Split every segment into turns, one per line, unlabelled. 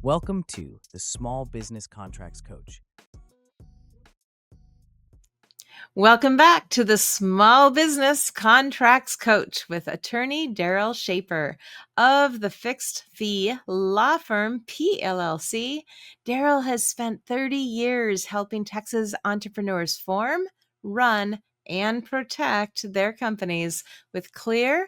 Welcome to the Small Business Contracts Coach.
Welcome back to the Small Business Contracts Coach with attorney Darryl Shaper of the fixed fee law firm LLC. Darryl has spent 30 years helping Texas entrepreneurs form, run, and protect their companies with clear,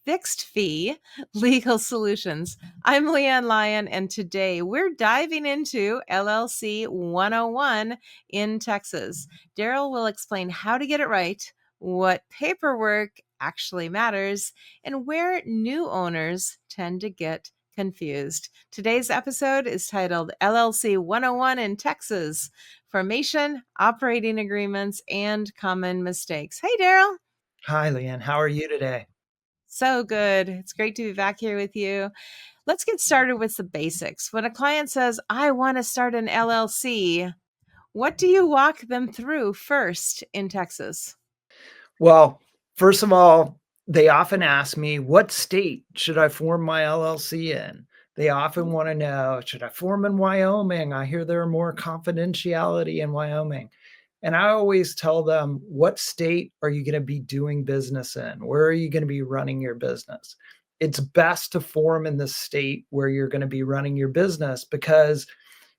fixed fee legal solutions. I'm Leanne Lyon, and today we're diving into LLC 101 in Texas. Darryl will explain how to get it right, what paperwork actually matters, and where new owners tend to get confused. Today's episode is titled LLC 101 in Texas: Formation, Operating Agreements, and Common Mistakes. Hey, Darryl.
Hi, Leanne. How are you today?
So good. It's great to be back here with you. Let's get started with the basics. When a client says, I want to start an LLC, what do you walk them through first in Texas?
Well, first of all, they often ask me, what state should I form my LLC in? They often want to know, should I form in Wyoming? I hear there are more confidentiality in Wyoming. And I always tell them, what state are you going to be doing business in? Where are you going to be running your business? It's best to form in the state where you're going to be running your business because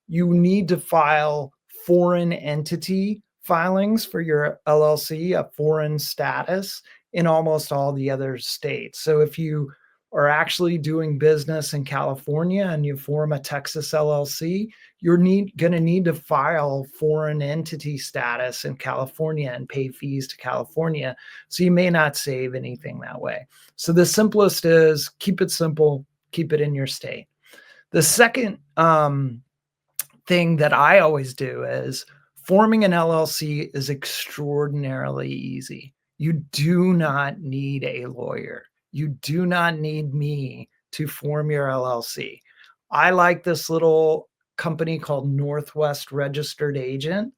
you need to file foreign entity filings for your LLC, a foreign status in almost all the other states. So if you are actually doing business in California and you form a Texas LLC, you're going to need to file foreign entity status in California and pay fees to California. So you may not save anything that way. So the simplest is keep it simple, keep it in your state. The second thing that I always do is forming an LLC is extraordinarily easy. You do not need a lawyer. You do not need me to form your LLC. I like this little company called Northwest Registered Agent.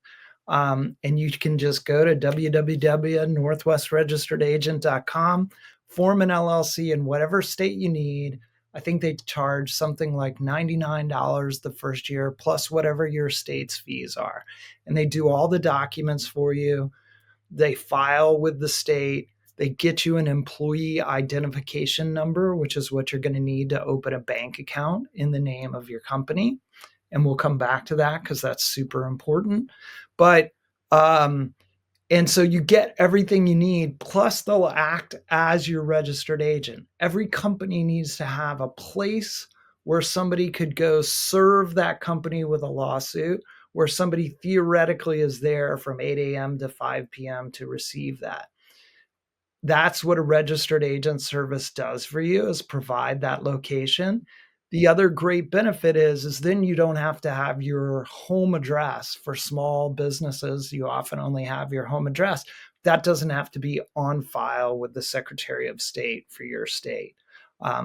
And you can just go to www.northwestregisteredagent.com, form an LLC in whatever state you need. I think they charge something like $99 the first year, plus whatever your state's fees are. And they do all the documents for you. They file with the state. They get you an employee identification number, which is what you're going to need to open a bank account in the name of your company. And we'll come back to that because that's super important. But and so you get everything you need, plus they'll act as your registered agent. Every company needs to have a place where somebody could go serve that company with a lawsuit, where somebody theoretically is there from 8 a.m. to 5 p.m. to receive that. That's what a registered agent service does for you, is provide that location. The other great benefit is then you don't have to have your home address. For small businesses, you often only have your home address. That doesn't have to be on file with the Secretary of State for your state.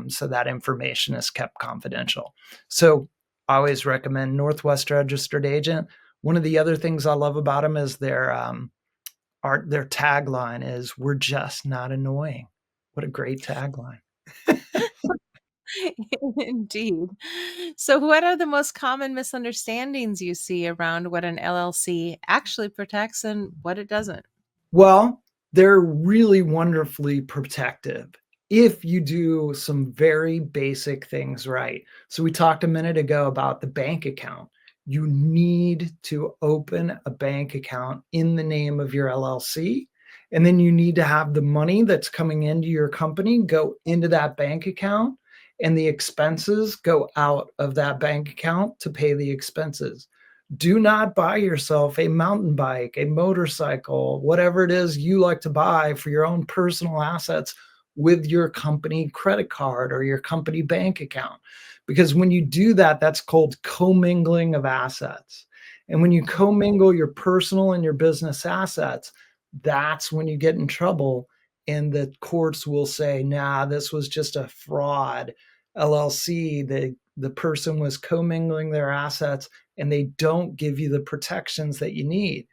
So that information is kept confidential. So I always recommend Northwest Registered Agent. One of the other things I love about them is their tagline is, "We're just not annoying." What a great tagline.
Indeed. So, what are the most common misunderstandings you see around what an LLC actually protects and what it doesn't?
Well, they're really wonderfully protective if you do some very basic things right. So we talked a minute ago about the bank account. You need to open a bank account in the name of your LLC. And then you need to have the money that's coming into your company go into that bank account, and the expenses go out of that bank account to pay the expenses. Do not buy yourself a mountain bike, a motorcycle, whatever it is you like to buy for your own personal assets with your company credit card or your company bank account. Because when you do that, that's called co-mingling of assets. And when you co-mingle your personal and your business assets, that's when you get in trouble. And the courts will say, nah, this was just a fraud LLC. The person was co-mingling their assets, and they don't give you the protections that you need.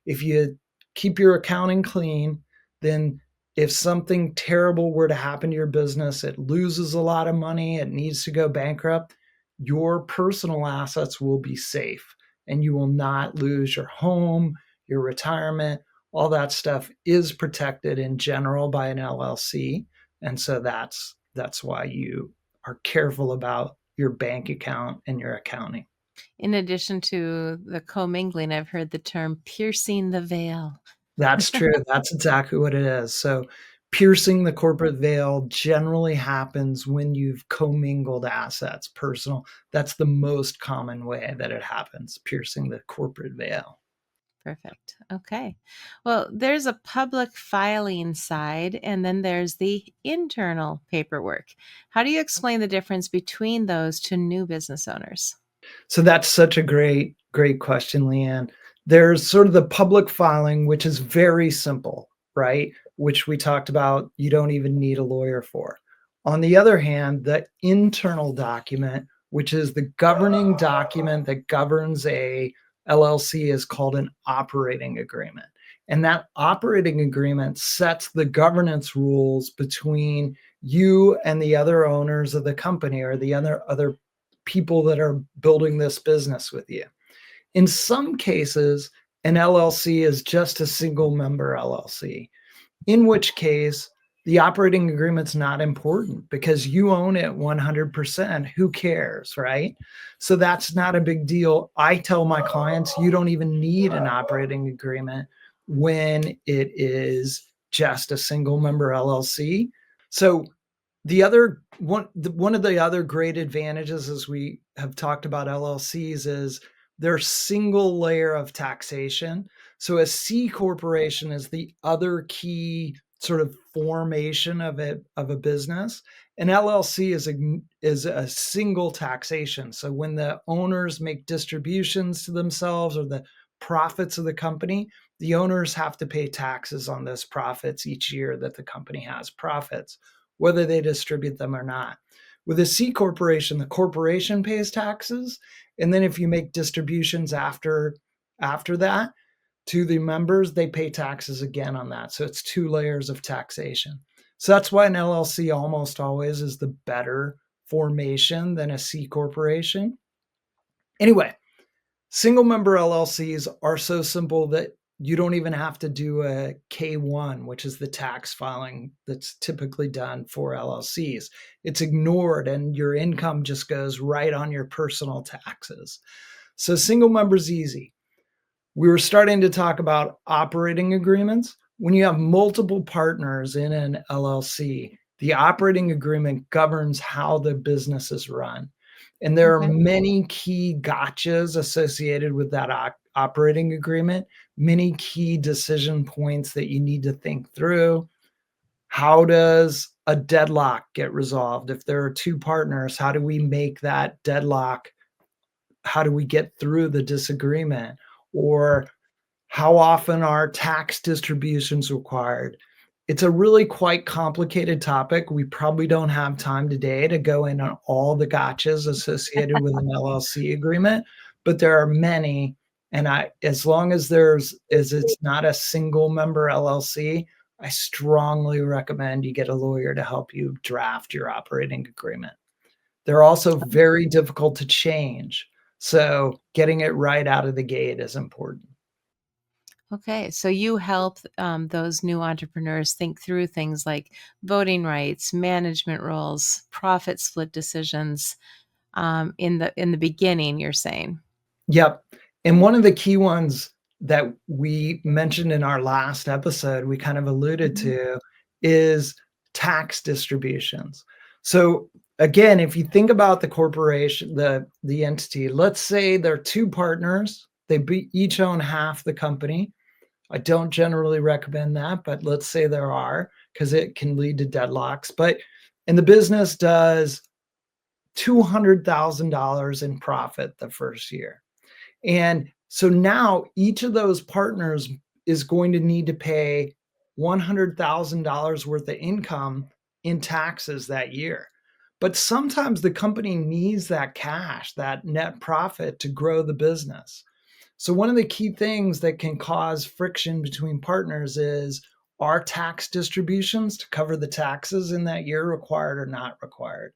If you keep your accounting clean, then if something terrible were to happen to your business, it loses a lot of money, it needs to go bankrupt, your personal assets will be safe and you will not lose your home, your retirement. All that stuff is protected in general by an LLC. And so that's why you are careful about your bank account and your accounting.
In addition to the co-mingling, I've heard the term piercing the veil.
That's true. That's exactly what it is. So piercing the corporate veil generally happens when you've commingled assets, personal. That's the most common way that it happens, piercing the corporate veil.
Perfect. Okay. Well, there's a public filing side, and then there's the internal paperwork. How do you explain the difference between those to new business owners?
So that's such a great question, Leanne. There's sort of the public filing, which is very simple, right? Which we talked about, you don't even need a lawyer for. On the other hand, the internal document, which is the governing document that governs a LLC, is called an operating agreement. And that operating agreement sets the governance rules between you and the other owners of the company or the other people that are building this business with you. In some cases, an LLC is just a single member LLC, in which case the operating agreement's not important because you own it 100%. Who cares, right? So that's not a big deal. I tell my clients you don't even need an operating agreement when it is just a single member LLC. So one of the other great advantages, as we have talked about LLCs, is their single layer of taxation. So a C corporation is the other key sort of formation of a business. An LLC is a single taxation. So when the owners make distributions to themselves or the profits of the company, the owners have to pay taxes on those profits each year that the company has profits, whether they distribute them or not. With a C corporation, the corporation pays taxes. And then if you make distributions after that to the members, they pay taxes again on that. So it's two layers of taxation. So that's why an LLC almost always is the better formation than a C corporation. Anyway, single member LLCs are so simple that you don't even have to do a K1, which is the tax filing that's typically done for LLCs. It's ignored and your income just goes right on your personal taxes. So single member is easy. We were starting to talk about operating agreements. When you have multiple partners in an LLC, the operating agreement governs how the business is run. And there are
Okay.
many key gotchas associated with that operating agreement, many key decision points that you need to think through. How does a deadlock get resolved? If there are two partners, how do we make that deadlock? How do we get through the disagreement? Or how often are tax distributions required? It's a really quite complicated topic. We probably don't have time today to go in on all the gotchas associated with an LLC agreement, but there are many. And as long as it's not a single member LLC, I strongly recommend you get a lawyer to help you draft your operating agreement. They're also very difficult to change. So getting it right out of the gate is important.
Okay. So you help those new entrepreneurs think through things like voting rights, management roles, profit split decisions in the beginning, you're saying.
Yep. And one of the key ones that we mentioned in our last episode, we kind of alluded
Mhm.
to, is tax distributions. So again, if you think about the corporation, the entity, let's say there are two partners, each own half the company. I don't generally recommend that, but let's say there are, because it can lead to deadlocks. And the business does $200,000 in profit the first year. And so now each of those partners is going to need to pay $100,000 worth of income in taxes that year. But sometimes the company needs that cash, that net profit, to grow the business. So one of the key things that can cause friction between partners is, are tax distributions to cover the taxes in that year required or not required?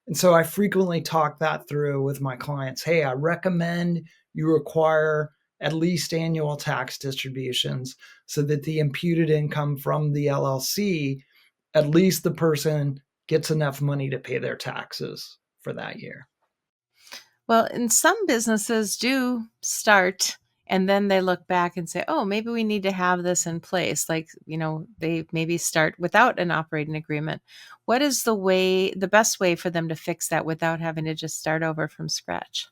And so I frequently talk that through with my clients. Hey, I recommend you require at least annual tax distributions so that the imputed income from the LLC, at least the person gets enough money to pay their taxes for that year.
Well, and some businesses do start and then they look back and say, oh, maybe we need to have this in place. Like, they maybe start without an operating agreement. What is the best way for them to fix that without having to just start over from scratch?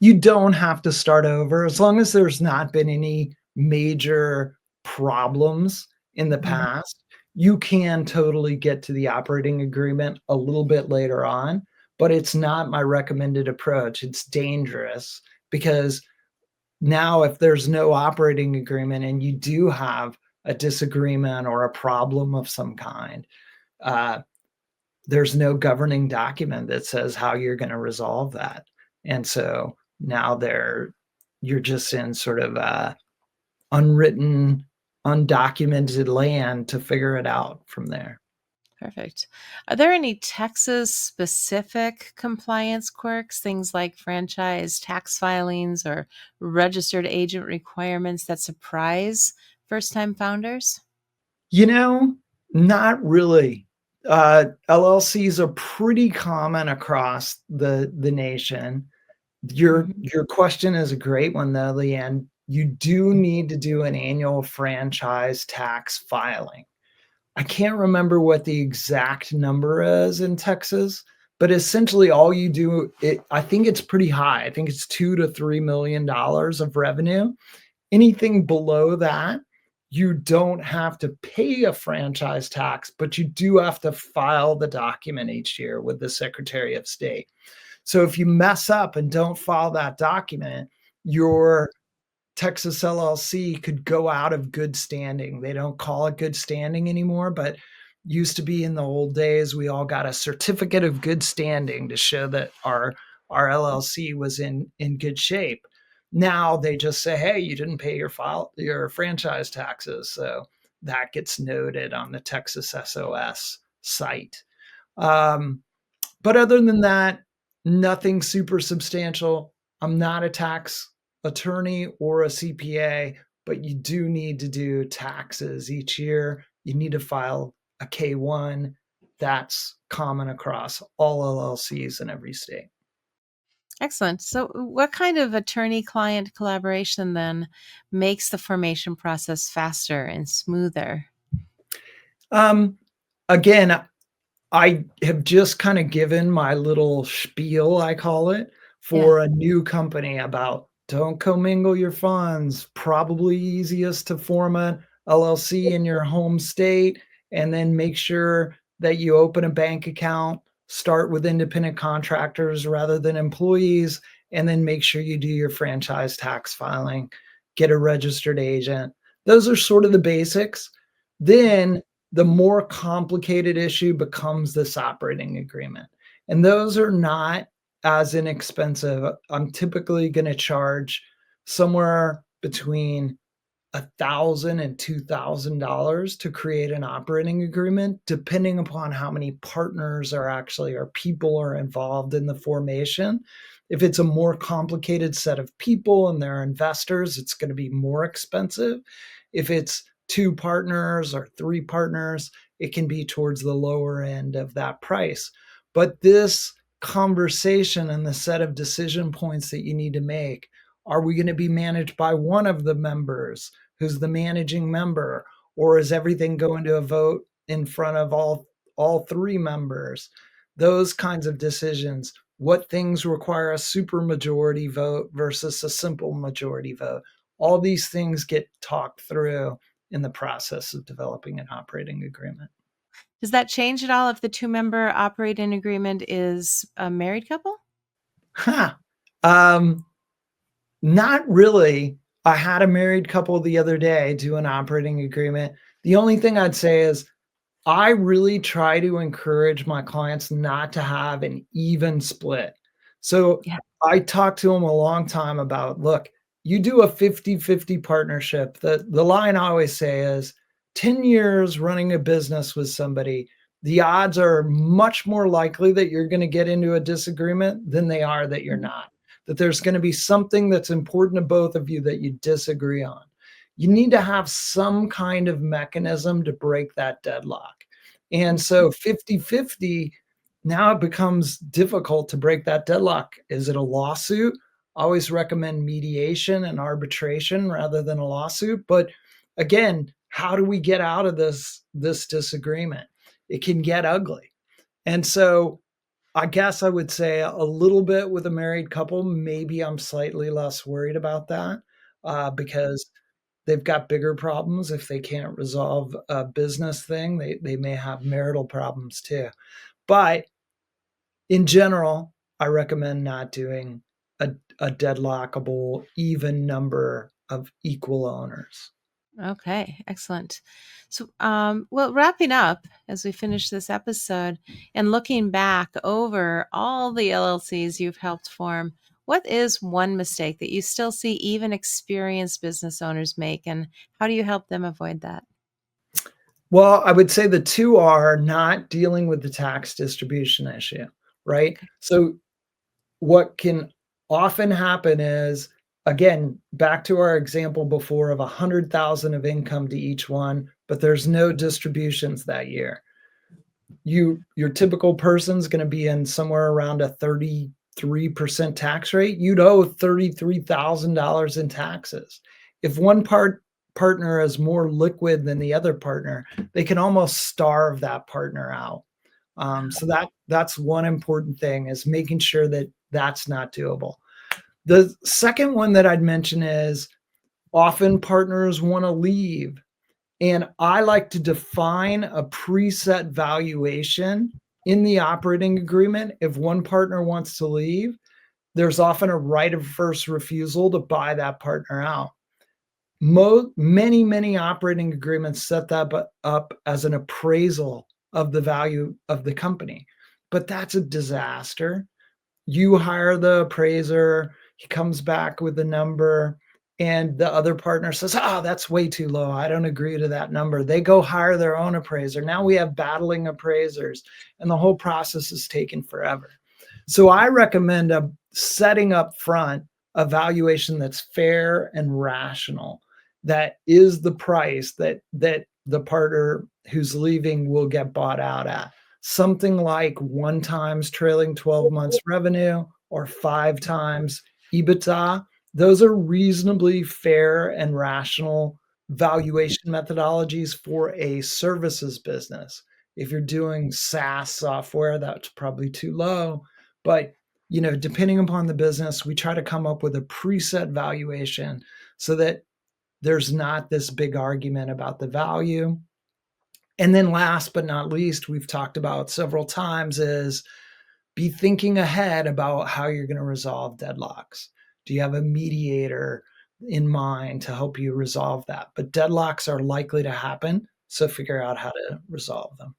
You don't have to start over as long as there's not been any major problems in the
Mhm.
past. You can totally get to the operating agreement a little bit later on, but it's not my recommended approach. It's dangerous because now, if there's no operating agreement and you do have a disagreement or a problem of some kind, uh, there's no governing document that says how you're going to resolve that. And so now you're just in sort of unwritten, undocumented land to figure it out from there.
Perfect. Are there any Texas specific compliance quirks, things like franchise tax filings or registered agent requirements that surprise first time founders?
You know, not really. LLCs are pretty common across the nation.
Mhm.
Your question is a great one though, Leanne. You do need to do an annual franchise tax filing. I can't remember what the exact number is in Texas, but essentially all you do I think it's pretty high. I think it's 2 to 3 million dollars of revenue. Anything below that, you don't have to pay a franchise tax, but you do have to file the document each year with the Secretary of State. So if you mess up and don't file that document, your Texas LLC could go out of good standing. They don't call it good standing anymore, but used to be in the old days, we all got a certificate of good standing to show that our LLC was in good shape. Now they just say, "Hey, you didn't pay your franchise taxes." So that gets noted on the Texas SOS site. Um, but other than that, nothing super substantial. I'm not a tax attorney or a CPA, but you do need to do taxes each year. You need to file a K-1. That's common across all LLCs in every state.
Excellent. So, what kind of attorney client collaboration then makes the formation process faster and smoother?
Um, Again, I have just kind of given my little spiel, I call it,
Yeah.
for a new company about don't commingle your funds. Probably easiest to form a LLC in your home state and then make sure that you open a bank account, start with independent contractors rather than employees, and then make sure you do your franchise tax filing, get a registered agent. Those are sort of the basics. Then the more complicated issue becomes this operating agreement. And those are not as inexpensive. I'm typically going to charge somewhere between $1,000 and $2,000 to create an operating agreement, depending upon how many partners are actually or people are involved in the formation. If it's a more complicated set of people and they're investors, it's going to be more expensive. If it's two partners or three partners, it can be towards the lower end of that price. But this conversation and the set of decision points that you need to make, are we going to be managed by one of the members who's the managing member, or is everything going to a vote in front of all three members? Those kinds of decisions. What things require a supermajority vote versus a simple majority vote? All these things get talked through in the process of developing an operating agreement.
Does that change at all if the two-member operating agreement is a married couple?
Huh. Um, Not really. I had a married couple the other day do an operating agreement. The only thing I'd say is I really try to encourage my clients not to have an even split. So
Yeah.
I talked to them a long time about, look, you do a 50-50 partnership. The line I always say is 10 years running a business with somebody, the odds are much more likely that you're going to get into a disagreement than they are that you're not. That there's going to be something that's important to both of you that you disagree on. You need to have some kind of mechanism to break that deadlock. And so 50-50, now it becomes difficult to break that deadlock. Is it a lawsuit? I always recommend mediation and arbitration rather than a lawsuit. But again, how do we get out of this disagreement? It can get ugly. And so I guess I would say a little bit with a married couple, maybe I'm slightly less worried about that because they've got bigger problems. If they can't resolve a business thing, they may have marital problems too. But in general, I recommend not doing a deadlockable even number of equal owners.
Okay, excellent. So, well, wrapping up as we finish this episode and looking back over all the LLCs you've helped form, what is one mistake that you still see even experienced business owners make, and how do you help them avoid that?
Well, I would say the two are not dealing with the tax distribution issue, right?
Okay.
So what can often happen is, again, back to our example before of 100,000 of income to each one, but there's no distributions that year. Your typical person's going to be in somewhere around a 33% tax rate. You'd owe $33,000 in taxes. If one partner is more liquid than the other partner, they can almost starve that partner out. So that's one important thing, is making sure that that's not doable. The second one that I'd mention is often partners want to leave. And I like to define a preset valuation in the operating agreement. If one partner wants to leave, there's often a right of first refusal to buy that partner out. Many operating agreements set that up as an appraisal of the value of the company, but that's a disaster. You hire the appraiser, he comes back with a number, and the other partner says, "Oh, that's way too low. I don't agree to that number." They go hire their own appraiser. Now we have battling appraisers, and the whole process is taking forever. So I recommend setting up front a valuation that's fair and rational, that is the price that the partner who's leaving will get bought out at. Something like 1 times trailing 12 months revenue or 5 times EBITDA. Those are reasonably fair and rational valuation methodologies for a services business. If you're doing SaaS software, that's probably too low. But depending upon the business, we try to come up with a preset valuation so that there's not this big argument about the value. And then last but not least, we've talked about several times, is be thinking ahead about how you're going to resolve deadlocks. Do you have a mediator in mind to help you resolve that? But deadlocks are likely to happen, so figure out how to resolve them.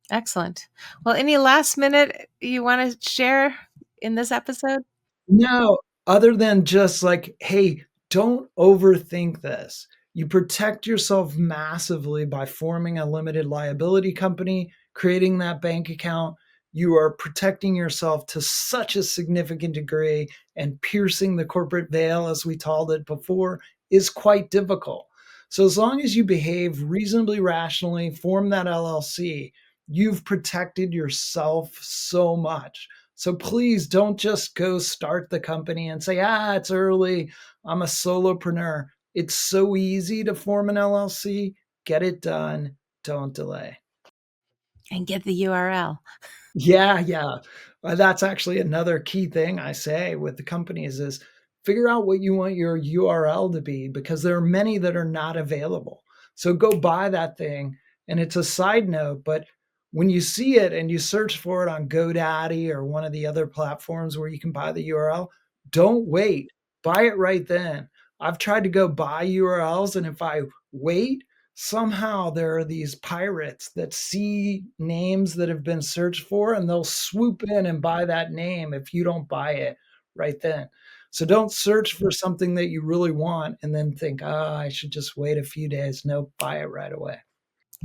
Excellent. Well, any last minute you want to share in this episode?
No, other than just like, hey, don't overthink this. You protect yourself massively by forming a limited liability company, creating that bank account. You are protecting yourself to such a significant degree, and piercing the corporate veil, as we called it before, is quite difficult. So as long as you behave reasonably rationally, form that LLC, you've protected yourself so much. So please don't just go start the company and say, it's early, I'm a solopreneur. It's so easy to form an LLC. Get it done. Don't delay.
And get the URL.
Yeah. That's actually another key thing I say with the companies is figure out what you want your URL to be, because there are many that are not available. So go buy that thing. And it's a side note, but when you see it and you search for it on GoDaddy or one of the other platforms where you can buy the URL, don't wait. Buy it right then. I've tried to go buy URLs, and if I wait, somehow there are these pirates that see names that have been searched for, and they'll swoop in and buy that name if you don't buy it right then. So don't search for something that you really want and then think, I should just wait a few days. No, buy it right away.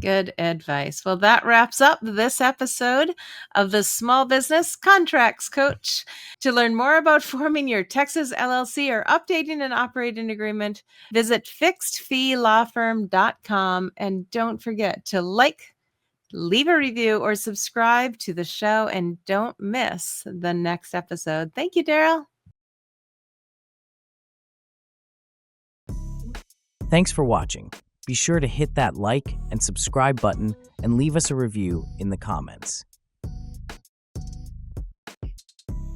Good advice. Well, that wraps up this episode of the Small Business Contracts Coach. To learn more about forming your Texas LLC or updating an operating agreement, visit fixedfeelawfirm.com. And don't forget to leave a review, or subscribe to the show, and don't miss the next episode. Thank you, Darryl.
Thanks for watching. Be sure to hit that like and subscribe button and leave us a review in the comments.